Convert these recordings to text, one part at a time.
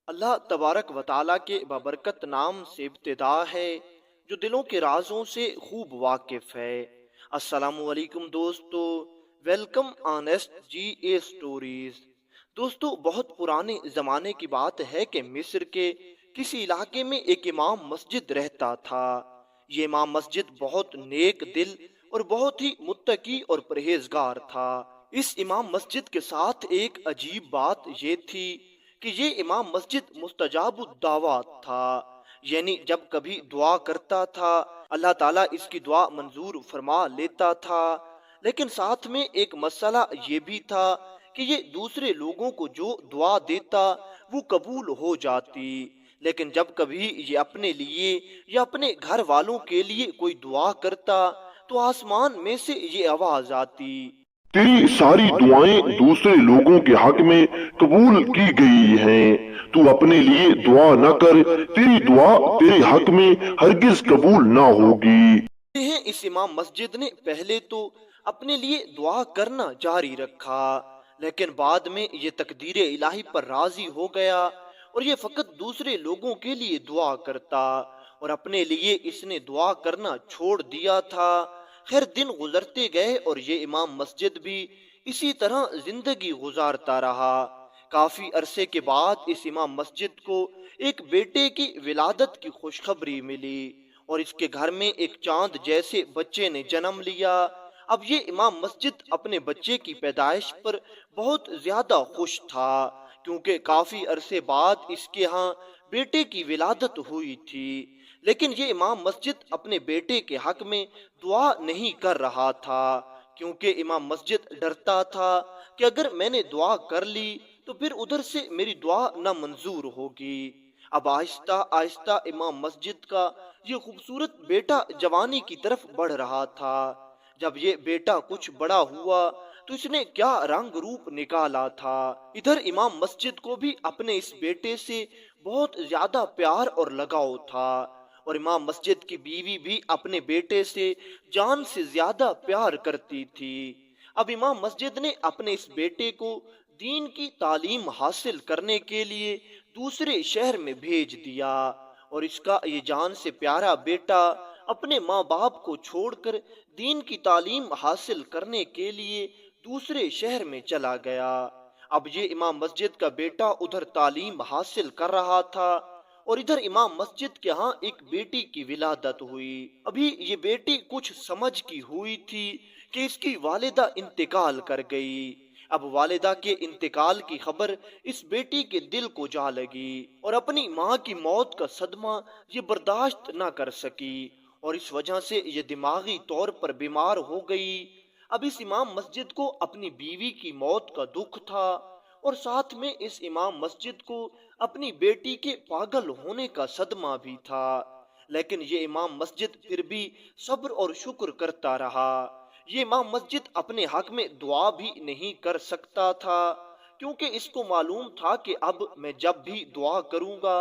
اللہ تبارک و تعالیٰ کے بابرکت نام سے ابتدا ہے جو دلوں کے رازوں سے خوب واقف ہے۔ السلام علیکم دوستو، ویلکم آنیسٹ جی اے سٹوریز۔ دوستو، بہت پرانے زمانے کی بات ہے کہ مصر کے کسی علاقے میں ایک امام مسجد رہتا تھا۔ یہ امام مسجد بہت نیک دل اور بہت ہی متقی اور پرہیزگار تھا۔ اس امام مسجد کے ساتھ ایک عجیب بات یہ تھی کہ یہ امام مسجد مستجاب الدعوات تھا، یعنی جب کبھی دعا کرتا تھا اللہ تعالیٰ اس کی دعا منظور فرما لیتا تھا۔ لیکن ساتھ میں ایک مسئلہ یہ بھی تھا کہ یہ دوسرے لوگوں کو جو دعا دیتا وہ قبول ہو جاتی، لیکن جب کبھی یہ اپنے لیے یا اپنے گھر والوں کے لیے کوئی دعا کرتا تو آسمان میں سے یہ آواز آتی، تیری ساری دعائیں دوسرے لوگوں کے حق میں قبول کی گئی ہیں، تو اپنے لیے دعا نہ کر، تیری دعا تیرے حق میں ہرگز قبول نہ ہوگی۔ اس امام مسجد نے پہلے تو اپنے لیے دعا کرنا جاری رکھا، لیکن بعد میں یہ تقدیر الہی پر راضی ہو گیا اور یہ فقط دوسرے لوگوں کے لیے دعا کرتا اور اپنے لیے اس نے دعا کرنا چھوڑ دیا تھا۔ خیر، دن گزرتے گئے اور یہ امام مسجد بھی اسی طرح زندگی گزارتا رہا۔ کافی عرصے کے بعد اس امام مسجد کو ایک بیٹے کی ولادت کی خوشخبری ملی اور اس کے گھر میں ایک چاند جیسے بچے نے جنم لیا۔ اب یہ امام مسجد اپنے بچے کی پیدائش پر بہت زیادہ خوش تھا، کیونکہ کافی عرصے بعد اس کے ہاں بیٹے کی ولادت ہوئی تھی۔ لیکن یہ امام مسجد اپنے بیٹے کے حق میں دعا نہیں کر رہا تھا، کیونکہ امام مسجد ڈرتا تھا کہ اگر میں نے دعا کر لی تو پھر ادھر سے میری دعا نہ منظور ہوگی۔ اب آہستہ آہستہ امام مسجد کا یہ خوبصورت بیٹا جوانی کی طرف بڑھ رہا تھا۔ جب یہ بیٹا کچھ بڑا ہوا تو اس نے کیا رنگ روپ نکالا تھا۔ ادھر امام مسجد کو بھی اپنے اس بیٹے سے بہت زیادہ پیار اور لگاؤ تھا، اور امام مسجد کی بیوی بھی اپنے بیٹے سے جان سے زیادہ پیار کرتی تھی۔ اب امام مسجد نے اپنے اس بیٹے کو دین کی تعلیم حاصل کرنے کے لیے دوسرے شہر میں بھیج دیا، اور اس کا یہ جان سے پیارا بیٹا اپنے ماں باپ کو چھوڑ کر دین کی تعلیم حاصل کرنے کے لیے دوسرے شہر میں چلا گیا۔ اب یہ امام مسجد کا بیٹا ادھر تعلیم حاصل کر رہا تھا اور ادھر امام مسجد کے ہاں ایک بیٹی کی ولادت ہوئی۔ ابھی یہ بیٹی کچھ سمجھ کی ہوئی تھی کہ اس کی والدہ انتقال کر گئی۔ اب والدہ کے انتقال کی خبر اس بیٹی کے دل کو جا لگی اور اپنی ماں کی موت کا صدمہ یہ برداشت نہ کر سکی، اور اس وجہ سے یہ دماغی طور پر بیمار ہو گئی۔ اب اس امام مسجد کو اپنی بیوی کی موت کا دکھ تھا، اور ساتھ میں اس امام مسجد کو اپنی بیٹی کے پاگل ہونے کا صدمہ بھی تھا۔ لیکن یہ امام مسجد پھر بھی صبر اور شکر کرتا رہا۔ یہ امام مسجد اپنے حق میں دعا بھی نہیں کر سکتا تھا، کیونکہ اس کو معلوم تھا کہ اب میں جب بھی دعا کروں گا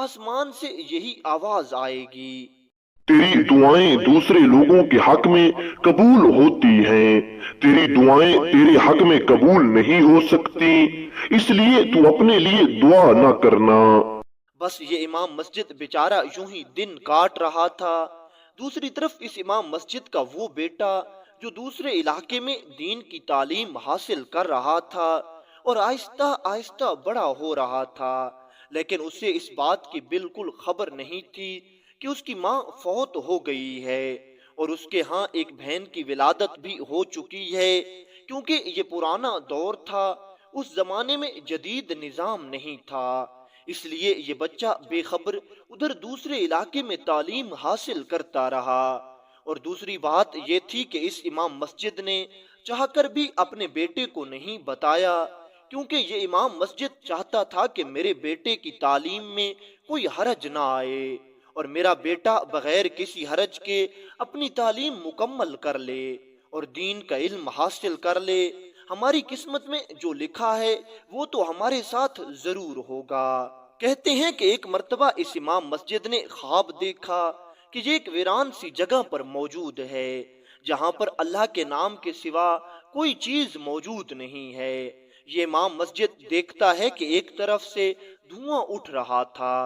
آسمان سے یہی آواز آئے گی، تیری دعائیں دوسرے لوگوں کے حق میں قبول ہوتی ہیں، تیری دعائیں تیرے حق میں قبول نہیں ہو سکتی، اس لیے تو اپنے لیے دعا نہ کرنا۔ بس یہ امام مسجد بیچارہ یوں ہی دن کاٹ رہا تھا۔ دوسری طرف اس امام مسجد کا وہ بیٹا جو دوسرے علاقے میں دین کی تعلیم حاصل کر رہا تھا اور آہستہ آہستہ بڑا ہو رہا تھا، لیکن اسے اس بات کی بالکل خبر نہیں تھی کہ اس کی ماں فوت ہو گئی ہے اور اس کے ہاں ایک بہن کی ولادت بھی ہو چکی ہے، کیونکہ یہ پرانا دور تھا، اس زمانے میں جدید نظام نہیں تھا۔ اس لیے یہ بچہ بے خبر ادھر دوسرے علاقے میں تعلیم حاصل کرتا رہا، اور دوسری بات یہ تھی کہ اس امام مسجد نے چاہ کر بھی اپنے بیٹے کو نہیں بتایا، کیونکہ یہ امام مسجد چاہتا تھا کہ میرے بیٹے کی تعلیم میں کوئی حرج نہ آئے اور میرا بیٹا بغیر کسی حرج کے اپنی تعلیم مکمل کر لے اور دین کا علم حاصل کر لے۔ ہماری قسمت میں جو لکھا ہے وہ تو ہمارے ساتھ ضرور ہوگا۔ کہتے ہیں کہ ایک مرتبہ اس امام مسجد نے خواب دیکھا کہ یہ ایک ویران سی جگہ پر موجود ہے، جہاں پر اللہ کے نام کے سوا کوئی چیز موجود نہیں ہے، یہ امام مسجد دیکھتا ہے کہ ایک طرف سے دھواں اٹھ رہا تھا۔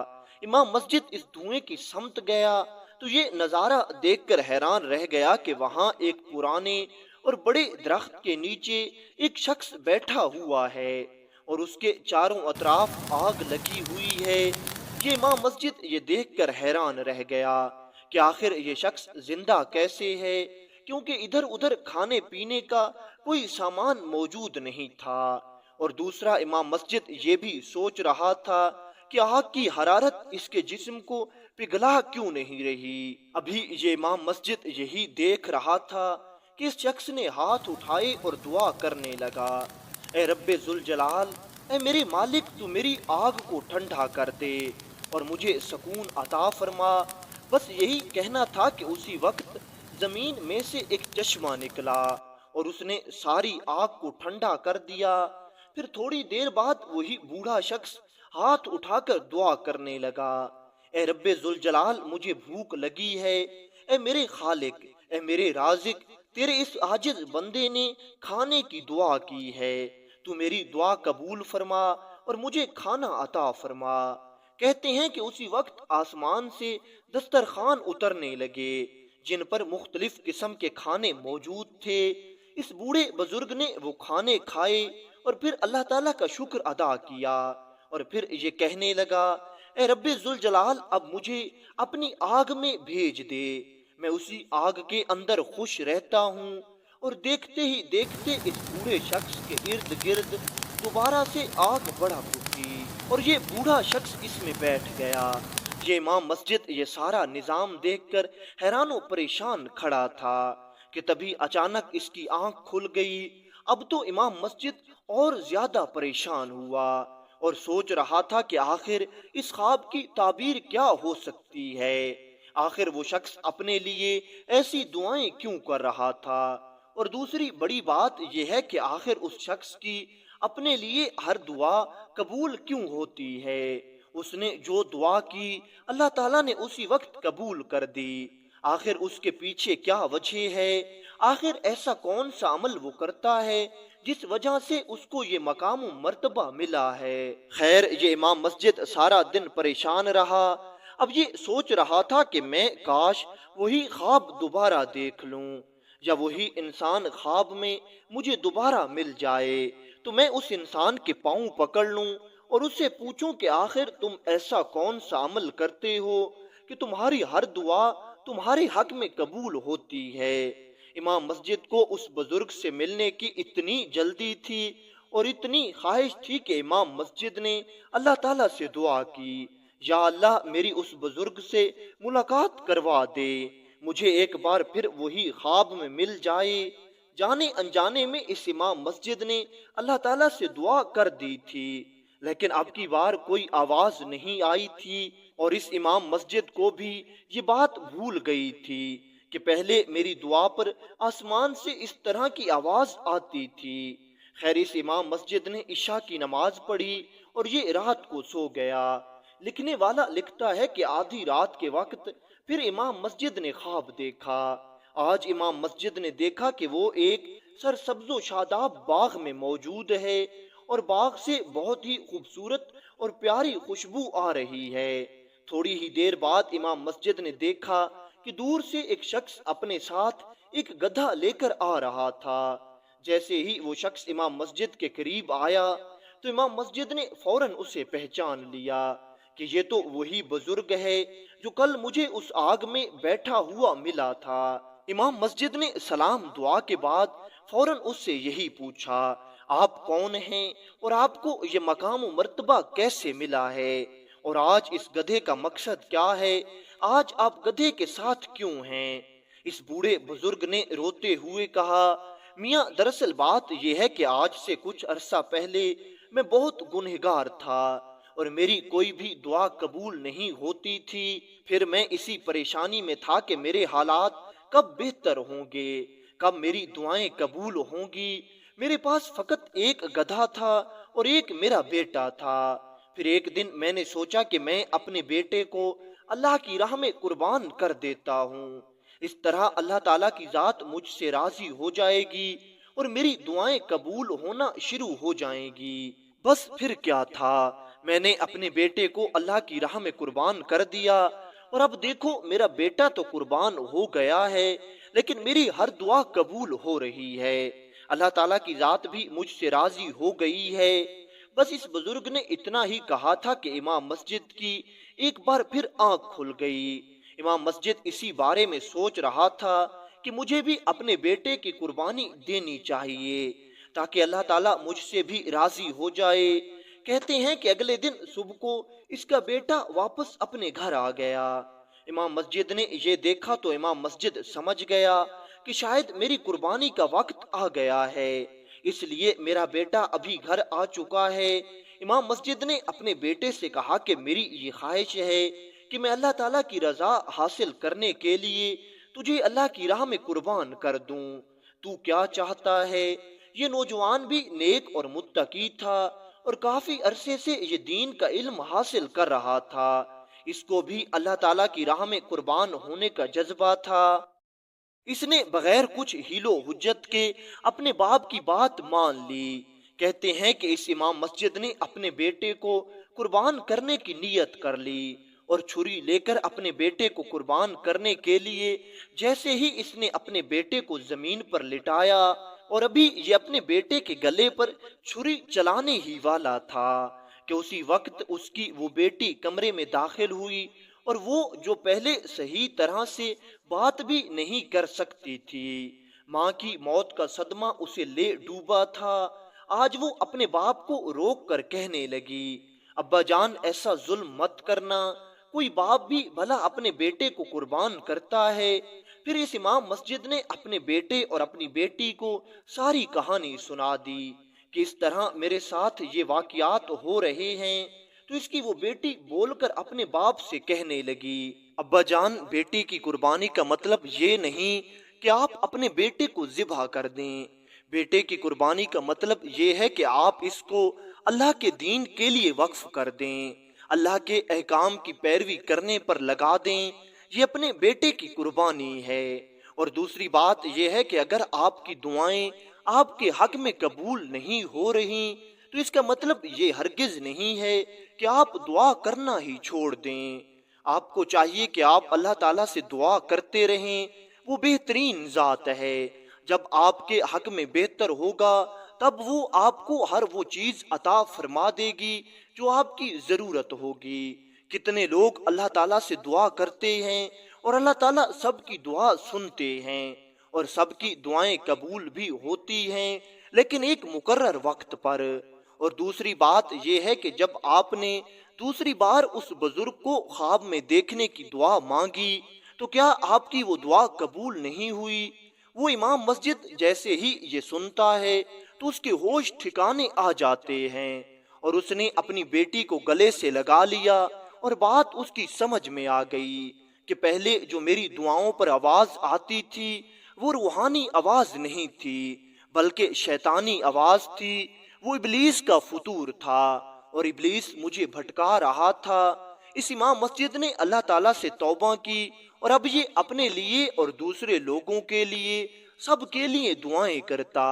امام مسجد اس دھوئیں کی سمت گیا تو یہ نظارہ دیکھ کر حیران رہ گیا کہ وہاں ایک پرانے اور بڑے درخت کے نیچے ایک شخص بیٹھا ہوا ہے اور اس کے چاروں اطراف آگ لگی ہوئی ہے۔ یہ امام مسجد یہ دیکھ کر حیران رہ گیا کہ آخر یہ شخص زندہ کیسے ہے، کیونکہ ادھر ادھر کھانے پینے کا کوئی سامان موجود نہیں تھا۔ اور دوسرا امام مسجد یہ بھی سوچ رہا تھا کہ آگ کی حرارت اس کے جسم کو پگھلا کیوں نہیں رہی۔ ابھی یہ امام مسجد یہی دیکھ رہا تھا کہ اس شخص نے ہاتھ اٹھائے اور دعا کرنے لگا، اے رب ذوالجلال، اے میرے مالک، تو میری آگ کو ٹھنڈا کر دے اور مجھے سکون عطا فرما۔ بس یہی کہنا تھا کہ اسی وقت زمین میں سے ایک چشمہ نکلا اور اس نے ساری آگ کو ٹھنڈا کر دیا۔ پھر تھوڑی دیر بعد وہی بوڑھا شخص ہاتھ اٹھا کر دعا کرنے لگا، اے رب ذوالجلال، مجھے بھوک لگی ہے، اے میرے خالق، اے میرے رازق، تیرے اس عاجز بندے نے کھانے کی دعا کی ہے، تو میری دعا قبول فرما اور مجھے کھانا عطا فرما۔ کہتے ہیں کہ اسی وقت آسمان سے دسترخوان اترنے لگے جن پر مختلف قسم کے کھانے موجود تھے۔ اس بوڑھے بزرگ نے وہ کھانے کھائے اور پھر اللہ تعالیٰ کا شکر ادا کیا اور پھر یہ کہنے لگا، اے رب ذوالجلال، اب مجھے اپنی آگ میں بھیج دے، میں اسی آگ کے اندر خوش رہتا ہوں۔ اور دیکھتے ہی دیکھتے اس بوڑھے شخص کے ارد گرد دوبارہ سے آگ بھڑک اٹھی اور یہ بوڑھا شخص اس میں بیٹھ گیا۔ یہ امام مسجد یہ سارا نظام دیکھ کر حیران و پریشان کھڑا تھا کہ تبھی اچانک اس کی آنکھ کھل گئی۔ اب تو امام مسجد اور زیادہ پریشان ہوا اور سوچ رہا تھا کہ آخر اس خواب کی تعبیر کیا ہو سکتی ہے، آخر وہ شخص اپنے لیے ایسی دعائیں کیوں کر رہا تھا، اور دوسری بڑی بات یہ ہے کہ آخر اس شخص کی اپنے لیے ہر دعا قبول کیوں ہوتی ہے۔ اس نے جو دعا کی اللہ تعالیٰ نے اسی وقت قبول کر دی۔ آخر اس کے پیچھے کیا وجہ ہے، آخر ایسا کون سا عمل وہ کرتا ہے جس وجہ سے اس کو یہ مقام و مرتبہ ملا ہے۔ خیر، یہ امام مسجد سارا دن پریشان رہا۔ اب یہ سوچ رہا تھا کہ میں کاش وہی خواب دوبارہ دیکھ لوں، یا وہی انسان خواب میں مجھے دوبارہ مل جائے تو میں اس انسان کے پاؤں پکڑ لوں اور اس سے پوچھوں کہ آخر تم ایسا کون سا عمل کرتے ہو کہ تمہاری ہر دعا تمہارے حق میں قبول ہوتی ہے۔ امام مسجد کو اس بزرگ سے ملنے کی اتنی جلدی تھی اور اتنی خواہش تھی کہ امام مسجد نے اللہ تعالیٰ سے دعا کی، یا اللہ، میری اس بزرگ سے ملاقات کروا دے، مجھے ایک بار پھر وہی خواب میں مل جائے۔ جانے انجانے میں اس امام مسجد نے اللہ تعالیٰ سے دعا کر دی تھی، لیکن اب کی بار کوئی آواز نہیں آئی تھی، اور اس امام مسجد کو بھی یہ بات بھول گئی تھی کہ پہلے میری دعا پر آسمان سے اس طرح کی آواز آتی تھی۔ خیر، اس امام مسجد نے عشاء کی نماز پڑھی اور یہ رات کو سو گیا۔ لکھنے والا لکھتا ہے کہ آدھی رات کے وقت پھر امام مسجد نے خواب دیکھا۔ آج امام مسجد نے دیکھا کہ وہ ایک سرسبز و شاداب باغ میں موجود ہے اور باغ سے بہت ہی خوبصورت اور پیاری خوشبو آ رہی ہے۔ تھوڑی ہی دیر بعد امام مسجد نے دیکھا کہ دور سے ایک شخص اپنے ساتھ ایک گدھا لے کر آ رہا تھا۔ جیسے ہی وہ شخص امام مسجد کے قریب آیا تو امام مسجد نے فوراً اسے پہچان لیا کہ یہ تو وہی بزرگ ہے جو کل مجھے اس آگ میں بیٹھا ہوا ملا تھا۔ امام مسجد نے سلام دعا کے بعد فوراً اس سے یہی پوچھا، آپ کون ہیں اور آپ کو یہ مقام و مرتبہ کیسے ملا ہے، اور آج اس گدھے کا مقصد کیا ہے، آج آپ گدھے کے ساتھ کیوں ہیں؟ اس بوڑھے بزرگ نے روتے ہوئے کہا، میاں، دراصل بات یہ ہے کہ آج سے کچھ عرصہ پہلے میں بہت گنہگار تھا اور میری کوئی بھی دعا قبول نہیں ہوتی تھی۔ پھر میں اسی پریشانی میں تھا کہ میرے حالات کب بہتر ہوں گے، کب میری دعائیں قبول ہوں گی۔ میرے پاس فقط ایک گدھا تھا اور ایک میرا بیٹا تھا۔ پھر ایک دن میں نے سوچا کہ میں اپنے بیٹے کو اللہ کی راہ میں قربان کر دیتا ہوں، اس طرح اللہ تعالیٰ کی ذات مجھ سے راضی ہو جائے گی اور میری دعائیں قبول ہونا شروع ہو جائیں گی۔ بس پھر کیا تھا، میں نے اپنے بیٹے کو اللہ کی راہ میں قربان کر دیا، اور اب دیکھو میرا بیٹا تو قربان ہو گیا ہے، لیکن میری ہر دعا قبول ہو رہی ہے۔ اللہ تعالیٰ کی ذات بھی مجھ سے راضی ہو گئی ہے۔ بس اس بزرگ نے اتنا ہی کہا تھا کہ امام مسجد کی ایک بار پھر آنکھ کھل گئی۔ امام مسجد اسی بارے میں سوچ رہا تھا کہ مجھے بھی اپنے بیٹے کی قربانی دینی چاہیے تاکہ اللہ تعالیٰ مجھ سے بھی راضی ہو جائے۔ کہتے ہیں کہ اگلے دن صبح کو اس کا بیٹا واپس اپنے گھر آ گیا۔ امام مسجد نے یہ دیکھا تو امام مسجد سمجھ گیا کہ شاید میری قربانی کا وقت آ گیا ہے، اس لیے میرا بیٹا ابھی گھر آ چکا ہے۔ امام مسجد نے اپنے بیٹے سے کہا کہ میری یہ خواہش ہے کہ میں اللہ تعالیٰ کی رضا حاصل کرنے کے لیے تجھے اللہ کی راہ میں قربان کر دوں، تو کیا چاہتا ہے؟ یہ نوجوان بھی نیک اور متقی تھا اور کافی عرصے سے یہ دین کا علم حاصل کر رہا تھا، اس کو بھی اللہ تعالیٰ کی راہ میں قربان ہونے کا جذبہ تھا۔ اس نے بغیر کچھ ہیل و حجت کے اپنے باپ کی بات مان لی۔ کہتے ہیں کہ اس امام مسجد نے اپنے بیٹے کو قربان کرنے کی نیت کر لی اور چھری لے کر اپنے بیٹے کو قربان کرنے کے لیے جیسے ہی اس نے اپنے بیٹے کو زمین پر لٹایا اور ابھی یہ اپنے بیٹے کے گلے پر چھری چلانے ہی والا تھا کہ اسی وقت اس کی وہ بیٹی کمرے میں داخل ہوئی، اور وہ جو پہلے صحیح طرح سے بات بھی نہیں کر سکتی تھی۔ ماں کی موت کا صدمہ اسے لے ڈوبا تھا۔ آج وہ اپنے باپ کو روک کر کہنے لگی، ابا جان ایسا ظلم مت کرنا، کوئی باپ بھی بھلا اپنے بیٹے کو قربان کرتا ہے۔ پھر اس امام مسجد نے اپنے بیٹے اور اپنی بیٹی کو ساری کہانی سنا دی کہ اس طرح میرے ساتھ یہ واقعات ہو رہے ہیں۔ تو اس کی وہ بیٹی بول کر اپنے باپ سے کہنے لگی، ابا جان بیٹی کی قربانی کا مطلب یہ نہیں کہ آپ اپنے بیٹے کو ذبح کر دیں، بیٹے کی قربانی کا مطلب یہ ہے کہ آپ اس کو اللہ کے دین کے لیے وقف کر دیں، اللہ کے احکام کی پیروی کرنے پر لگا دیں، یہ اپنے بیٹے کی قربانی ہے۔ اور دوسری بات یہ ہے کہ اگر آپ کی دعائیں آپ کے حق میں قبول نہیں ہو رہی تو اس کا مطلب یہ ہرگز نہیں ہے کہ آپ دعا کرنا ہی چھوڑ دیں۔ آپ کو چاہیے کہ آپ اللہ تعالیٰ سے دعا کرتے رہیں، وہ بہترین ذات ہے۔ جب آپ کے حق میں بہتر ہوگا تب وہ آپ کو ہر وہ چیز عطا فرما دے گی جو آپ کی ضرورت ہوگی۔ کتنے لوگ اللہ تعالیٰ سے دعا کرتے ہیں اور اللہ تعالیٰ سب کی دعا سنتے ہیں اور سب کی دعائیں قبول بھی ہوتی ہیں، لیکن ایک مقرر وقت پر۔ اور دوسری بات یہ ہے کہ جب آپ نے دوسری بار اس بزرگ کو خواب میں دیکھنے کی دعا مانگی تو کیا آپ کی وہ دعا قبول نہیں ہوئی؟ وہ امام مسجد جیسے ہی یہ سنتا ہے تو اس کے ہوش ٹھکانے آ جاتے ہیں اور اس نے اپنی بیٹی کو گلے سے لگا لیا اور بات اس کی سمجھ میں آ گئی کہ پہلے جو میری دعاؤں پر آواز آتی تھی وہ روحانی آواز نہیں تھی بلکہ شیطانی آواز تھی، وہ ابلیس کا فطور تھا اور ابلیس مجھے بھٹکا رہا تھا۔ اس امام مسجد نے اللہ تعالیٰ سے توبہ کی اور اب یہ اپنے لیے اور دوسرے لوگوں کے لیے سب کے لیے دعائیں کرتا۔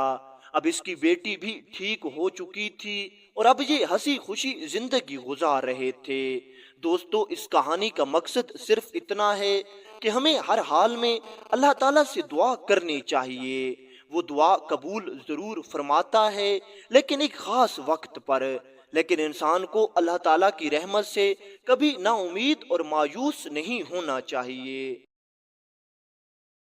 اب اس کی بیٹی بھی ٹھیک ہو چکی تھی اور اب یہ ہنسی خوشی زندگی گزار رہے تھے۔ دوستو، اس کہانی کا مقصد صرف اتنا ہے کہ ہمیں ہر حال میں اللہ تعالیٰ سے دعا کرنی چاہیے۔ وہ دعا قبول ضرور فرماتا ہے لیکن ایک خاص وقت پر، لیکن انسان کو اللہ تعالیٰ کی رحمت سے کبھی نا امید اور مایوس نہیں ہونا چاہیے۔